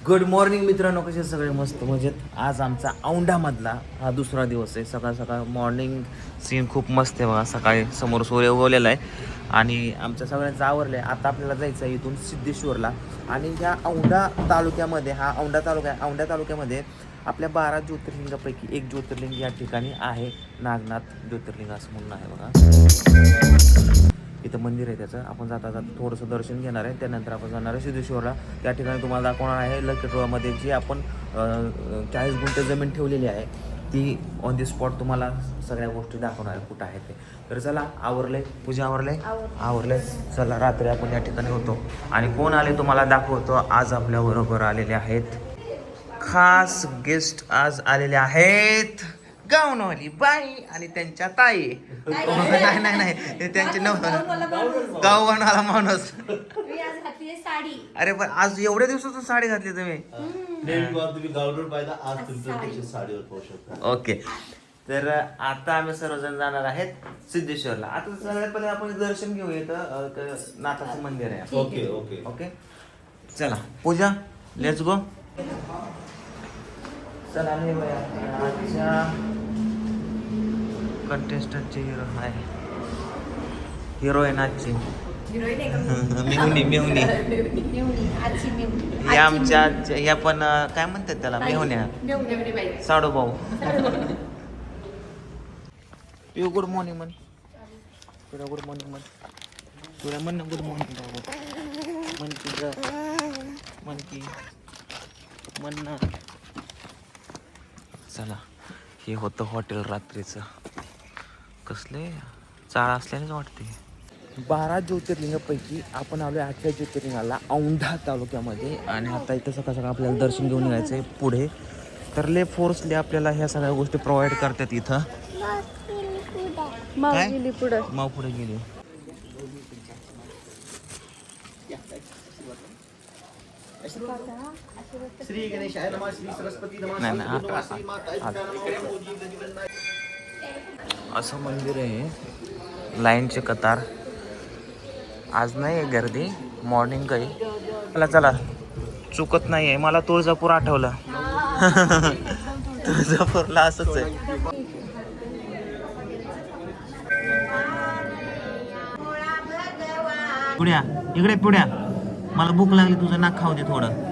Good morning मित्रांनो, कसे सगळे मस्त मजेत. आज आमचा औंढामधला हा दुसरा दिवस आहे. सकाळ सकाळ मॉर्निंग सीन खूप मस्त आहे बघा. सकाळी समोर सूर्य उगवलेला आहे आणि आमच्या सगळ्यांचं आवरलं आहे. आता आपल्याला जायचं आहे इथून सिद्धेश्वरला. आणि ह्या औंढा तालुक्यामध्ये, हा औंढा तालुका आहे, औंढा तालुक्यामध्ये आपल्या 12 ज्योतिर्लिंगापैकी एक ज्योतिर्लिंग या ठिकाणी आहे. नागनाथ ज्योतिर्लिंग असं म्हणून आहे बघा. इथं मंदिर आहे त्याचं. आपण जाता जाता थोडंसं दर्शन घेणार आहे. त्यानंतर आपण जाणार आहे सिद्धेश्वरला. त्या ठिकाणी तुम्हाला दाखवणार आहे लकेटोळामध्ये जी आपण 40 गुंठे जमीन ठेवलेली आहे ती ऑन दी स्पॉट तुम्हाला सगळ्या गोष्टी दाखवणार आहे कुठं आहे ते. तर चला, आवरले पूजा, आवरले. चला, रात्री आपण या ठिकाणी होतो आणि कोण आले तुम्हाला दाखवतो. आज आपल्याबरोबर आलेले आहेत खास गेस्ट. आज आलेले आहेत गावनवाली बाई आणि त्यांच्या ताई. नाही ते त्यांचे गाववाला माणूस. अरे पण आज एवढ्या दिवसातून साडी घातली तुम्ही. ओके, तर आता आम्ही सर्वजण जाणार आहेत सिद्धेश्वरला. आता सगळ्यात पहिले आपण दर्शन घेऊ. इथं नाथाचं मंदिर आहे. ओके ओके ओके, चला पूजा, लेट्स गो. चला, हे आजच्या कंटेस्टंटचे हिरो आहे, हिरोईन आजची मेहुणी. या आमच्या या पण काय म्हणतात त्याला, मेहुण्या, साडूभाऊ. पिऊ गुड मॉर्निंग म्हण. तुला गुड मॉर्निंग म्हण. तुला म्हण ना गुड मॉर्निंग बाबा. म्हण की म्हण की म्हण ना. चला, हे होतं हॉटेल रात्रीचं. कसले चाळ असल्यानेच वाटते. 12 ज्योतिर्लिंगापैकी आपण आलो 8व्या ज्योतिर्लिंगाला औंढा तालुक्यामध्ये. आणि आता इथं सकाळ सकाळ आपल्याला दर्शन घेऊन यायचं आहे पुढे. तर ले फोर्सली आपल्याला ह्या सगळ्या गोष्टी प्रोव्हाइड करतात इथं. माव पुढे गेली. श्री गणेशाय नमः, श्री सरस्वती नमः. असं मंदिर आहे. लाईनचे कतार. आज नाही आहे गर्दी, मॉर्निंग काही. चला चुकत नाही आहे. मला तुळजापूर आठवलं. तुळजापूरला असंच आहे. पुढ्या इकडे, पुढ्या मला भूक लागली, तुझं नाक खाऊ दे थोडं.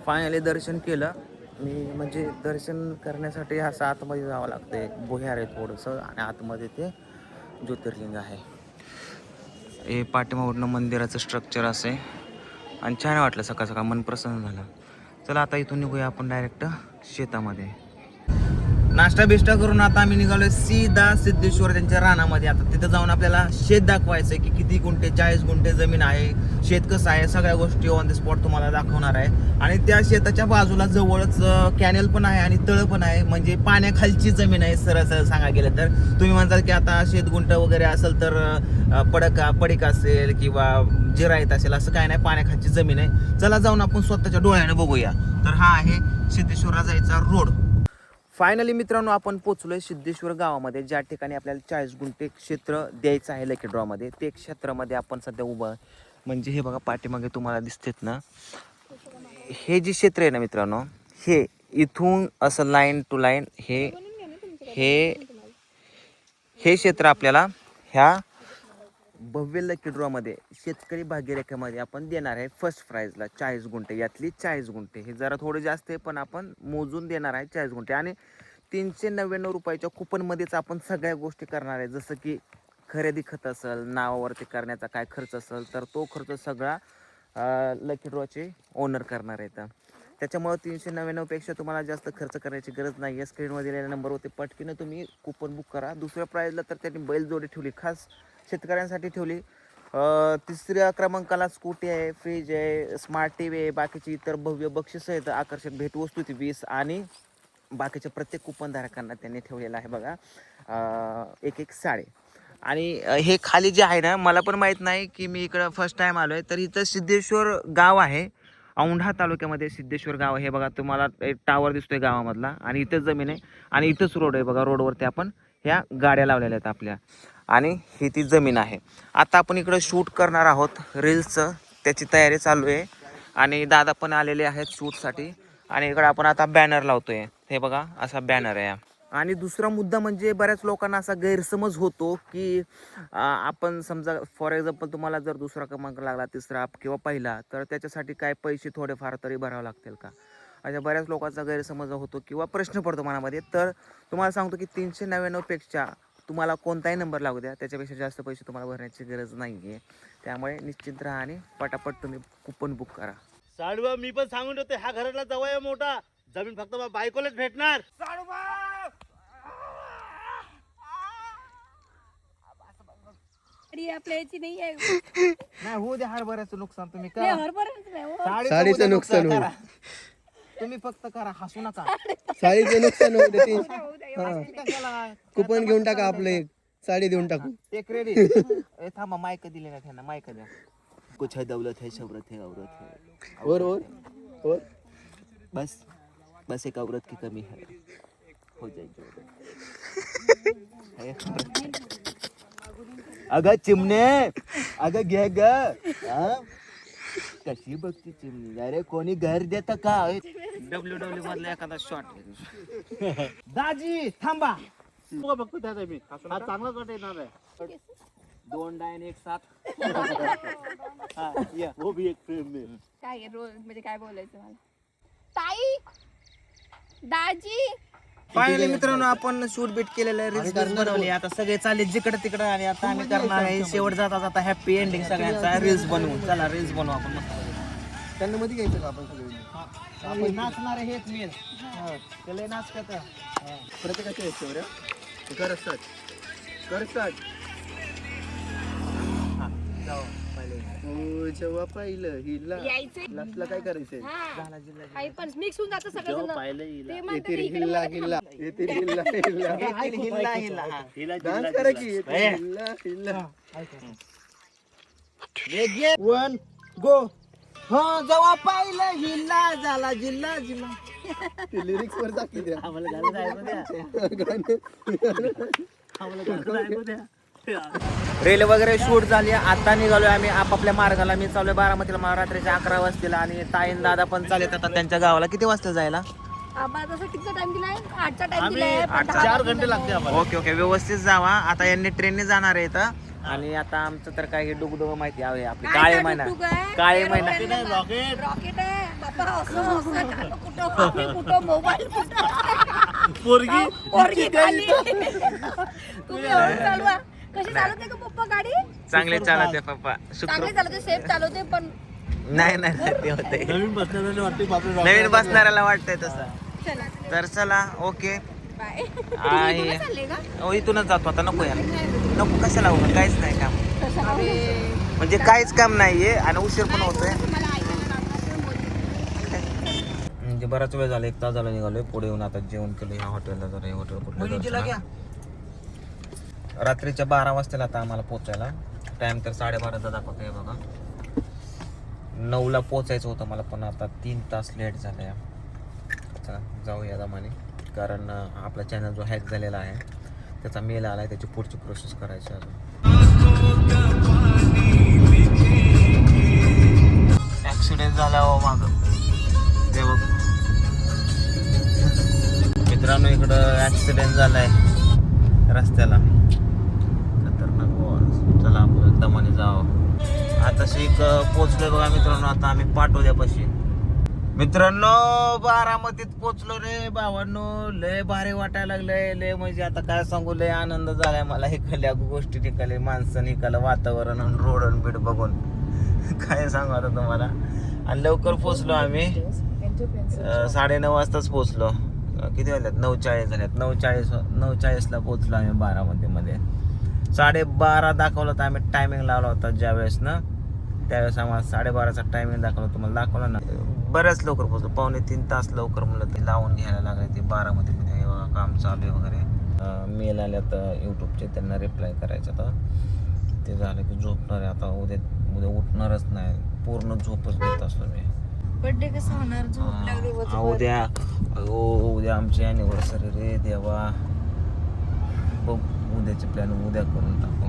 फायनली दर्शन केलं मी. म्हणजे दर्शन करण्यासाठी असं आतमध्ये जावं लागतं. एक भुयार आहे थोडंसं आणि आतमध्ये ते ज्योतिर्लिंग आहे. हे पाठीमागून मंदिराचं स्ट्रक्चर असे आणि छान वाटलं. सकाळ सकाळ मन प्रसन्न झालं. चला, आता इथून निघूया आपण डायरेक्ट शेतामध्ये. नाश्ता बिष्टा करून आता आम्ही निघालोय सीधा सिद्धेश्वर त्यांच्या रानामध्ये. आता तिथं जाऊन आपल्याला शेत दाखवायचं आहे की किती गुंठे, 40 गुंठे जमीन आहे, शेत कसं आहे, सगळ्या गोष्टी ऑन द स्पॉट तुम्हाला दाखवणार आहे. आणि त्या शेताच्या बाजूला जवळच कॅनेल पण आहे आणि तळ पण आहे. म्हणजे पाण्याखालची जमीन आहे सरळ सरळ सांगा गेलं तर. तुम्ही म्हणताल की आता शेतगुंठ वगैरे असेल तर पडीक असेल किंवा जिरायत असेल, असं काय नाही, पाण्याखालची जमीन आहे. चला जाऊन आपण स्वतःच्या डोळ्याने बघूया. तर हा आहे सिद्धेश्वरला जायचा रोड. फायनली मित्रांनो, आपण पोचलोय सिद्धेश्वर गावामध्ये, ज्या ठिकाणी आपल्याला 40 गुंठे क्षेत्र द्यायचं आहे लकी ड्रॉमध्ये. ते क्षेत्रामध्ये आपण सध्या उभं. म्हणजे हे बघा पाठीमागे तुम्हाला दिसतेत ना, हे जे क्षेत्र आहे ना मित्रांनो, हे इथून असं लाईन टू लाईन हे क्षेत्र आपल्याला ह्या भव्य लकी ड्रॉमध्ये शेतकरी भाग्यरेखेमध्ये आपण देणार आहे. फर्स्ट प्राईजला 40 गुंठे, यातली 40 गुंठे. हे जरा थोडं जास्त आहे पण आपण मोजून देणार आहे 40 गुंठे. आणि 399 रुपयाच्या कुपनमध्येच आपण सगळ्या गोष्टी करणार आहे. जसं की खरेदी खत असेल, नावावरती करण्याचा काय खर्च असेल तर तो खर्च सगळा लकी ड्रॉचे ओनर करणार आहेत. त्याच्यामुळं 399पेक्षा तुम्हाला जास्त खर्च करायची गरज नाही आहे. स्क्रीनवर दिलेल्या नंबरवरती पटकीनं तुम्ही कुपन बुक करा. दुसऱ्या प्राईजला तर त्यांनी बैलजोडी ठेवली, खास शेतकऱ्यांसाठी ठेवली. तिसऱ्या क्रमांकाला स्कूटी आहे, फ्रीज आहे, स्मार्ट टी व्ही आहे, बाकीची इतर भव्य बक्षीस आहेत, आकर्षक भेटवस्तू ती 20. आणि बाकीच्या प्रत्येक कुपनधारकांना त्यांनी ठेवलेलं आहे बघा एक साडी. आणि हे खाली जे आहे ना, मला पण माहीत नाही की मी इकडं फर्स्ट टाईम आलो आहे. तर इथं सिद्धेश्वर गाव आहे, औंढा तालुक्यामध्ये सिद्धेश्वर गाव. हे बघा तुम्हाला एक टावर दिसतोय गावामधला आणि इथंच जमीन आहे आणि इथंच रोड आहे बघा. रोडवरती आपण ह्या गाड्या लावलेल्या आहेत आपल्या आणि ही ती जमीन आहे. आता आपण इकडं शूट करणार आहोत रील्सचं, त्याची तयारी चालू आहे आणि दादा पण आलेले आहेत शूटसाठी. आणि इकडं आपण आता बॅनर लावतोय, हे बघा असा बॅनर आहे. आणि दुसरा मुद्दा म्हणजे बऱ्याच लोकांना असा गैरसमज होतो की आपण समजा फॉर एक्झाम्पल तुम्हाला जर दुसरा क्रमांक लागला, तिसरा किंवा पहिला, तर त्याच्यासाठी काय पैसे थोडेफार तरी भरावे लागतील का, अशा बऱ्याच लोकांचा गैरसमज होतो किंवा प्रश्न पडतो मनामध्ये. तर तुम्हाला सांगतो की 399 पेक्षा तुम्हाला कोणताही नंबर लागू द्या, त्याच्यापेक्षा जास्त पैसे तुम्हाला भरण्याची गरज नाही आहे. त्यामुळे निश्चिंत राहा आणि पटापट तुम्ही कुपन बुक करा. साडूबा मी पण सांगून ठेवते, हा घरातला जवळ आहे मोठा, जमीन फक्त बायकोलाच भेटणार. साडूबा आपल्या याची नाही आहे. नाही होऊ दे हरभऱ्याचं नुकसान तुम्ही नाही, करा. हरभऱ्याचं नाही हो. साडीचं नुकसान करा. तुम्ही फक्त करा, हसू नका. साडीचं नुकसान होऊ दे. होऊ द्या, होऊ द्या. कशाला? कुपन घेऊन टाका, आपलं एक साडी देऊन टाकू. ते क्रेडिट थांबा, मायक दिले ना त्यांना, मायक द्या. कुछ है दौलत है शौहरत है औरत है और बस बस एक औरत की कमी है, हो जाएगी. अगं चिमणे, अगं घे ग. कशी बघती चिमणी, अरे कोणी घर देत का? WWE मधला एखादा शॉट. दाजी थांबा. बघतो त्याचा मी, हा चांगलाच वाट येणार आहे. 2 डायन 1 7. हा, या, वो भी एक फ्रेम में. काय आहे, रोज म्हणजे काय बोलायचं मला? ताई, दाजी, फायनली मित्रांनो आपण शूट बीट केलेलं आहे, रील्स बनवली. आता सगळे चालले जिकडे तिकडे आणि आता आम्ही करणार आहे शेवट जाता जाता हॅपी एंडिंग सगळ्यांचा. रील्स बनवू, चला रील्स बनवू आपण मस्त. त्यांना मध्ये घ्यायचं का आपण सगळे? आपण नाचणारे हेच मेन. त्याला नाच करता. प्रत्येकाच्या ह्याच्यावर आहे. कर सर्च. हो, जेव्हा पाहिलं हिला यायचंय. लास्टला काय करायचंय? हा. काही पण मिक्स होऊन जातं सगळं जण. पाहिलं हिला. ते म्हणतात येतील इकडे हिल्ला मला हिल्ला, येतील हिल्ला हिल्ला. हिल्ला हिल्ला हा. हिला डान्स करा की, येतील हिल्ला हिल्ला. 1 गो. हा, जेव्हा पाहिलं हिल्ला झाला जिल्हा जिल्हा. ते लिरिक्स वर टाकी द्या. आम्हाला गाणं ऐकू द्या. गाणं. आम्हाला गाणं ऐकू द्या. रेल वगैरे शूट झाली. आता निघालोय आम्ही आपापल्या मार्गाला. मी चाललोय बारामतीला, मला रात्रीच्या 11 वाजतील आणि ताईन दादा पण चालत आता त्यांच्या गावाला. किती वाजता जायला? आम्हाला तसं कितीचा टाइम दिलाय? 8चा टाइम आम्ही दिलाय. 4 घंटे लागते आम्हाला. ओके व्यवस्थित जावा. आता यांनी ट्रेनने जाणार आहे इथं. आणि आता आमचं तर काय डुगडुग माहिती आहे आपली काळे महिना. काळे महिना रॉकेट रॉकेट आहे बाबा. असं गाणं कुठं, कॉफी कुठं, मोबाईल कुठं, पोरगी खाली. तुम्ही हळू चालवा. कशी चालवते का पप्पा गाडी? चांगले चालते पप्पा. चांगले चालवते, सेफ चालवते. पण नाही ते होते नवीन बसण्यासाठी वाटते बापरे. नवीन बसणाऱ्याला वाटतंय तसं. चला तर चला ओके. बाय. आहे. तुम्ही चालले का? इथूनच जातो आता. नको यार, नको कशाला होणार, काहीच नाही काम. अरे, म्हणजे काहीच काम नाहीये आणि उशीर पण होतोय. मला ऐकायला लागलं बोलते. म्हणजे बराच वेळ झाला, 1 तास झाला निघालोय. पुढे येऊन आता जेवण केलं ह्या हॉटेलला. जरा हे हॉटेल कुठलं रात्रीच्या 12 वाजता आता आम्हाला पोचायला. टाइम तर 12:30चा दाखवतोय बघा. 9ला पोचायचं होतं मला, पण आता 3 तास लेट झालाय. चला जाऊया दमाने, कारण आपला चॅनल जो हॅक झालेला आहे त्याचा मेल आलाय, त्याची पुढची प्रोसेस करायची अजून. ऍक्सिडेंट झाला हो मागं, ते बघ मित्रांनो. इकडं ऍक्सिडेंट झालाय रस्त्याला, खतरनाक. चला आपण दमाने जावं. आता शिक पोचलोय बघा मित्रांनो. आता आम्ही पाटोद्यापाशी. मित्रांनो बारामतीत पोचलो रे भावांनो. लय भारी वाटायला लागलंय. लय म्हणजे आता काय सांगू, लय आनंद झालाय मला. इकडल्या गोष्टी निघाले, माणसं निघालं, वातावरण आणि रोड आणि बीड बघून काय सांगू आता तुम्हाला. आणि लवकर पोचलो आम्ही. 9:30 वाजताच पोचलो. किती वाजल्यात? 9:40 झाल्यात. 9:40ला पोचलो आम्ही बारामतीमध्ये. 12:30 दाखवलं होतं आम्ही टायमिंग लावला होता ज्यावेळेस ना, त्यावेळेस आम्हाला 12:30चा टायमिंग दाखवलं. तुम्हाला दाखवलं ना. बऱ्याच लवकर पोहोचलो, 2.5 तास लवकर. म्हणलं ते लावून घ्यायला लागायचे बारामतीमध्ये. काम चालू आहे वगैरे. मेल आल्यात यूट्यूबचे, त्यांना रिप्लाय करायचं. तर ते झालं की झोपणार आहे आता. उद्या उठणारच नाही, पूर्ण झोपच घेत असतो मी. बर्थडे कसं होणार? झोप लागली उद्या आमची अॅनिव्हर्सरी रे देवा. बघ उद्याचे प्लॅन उद्या करून टाकू.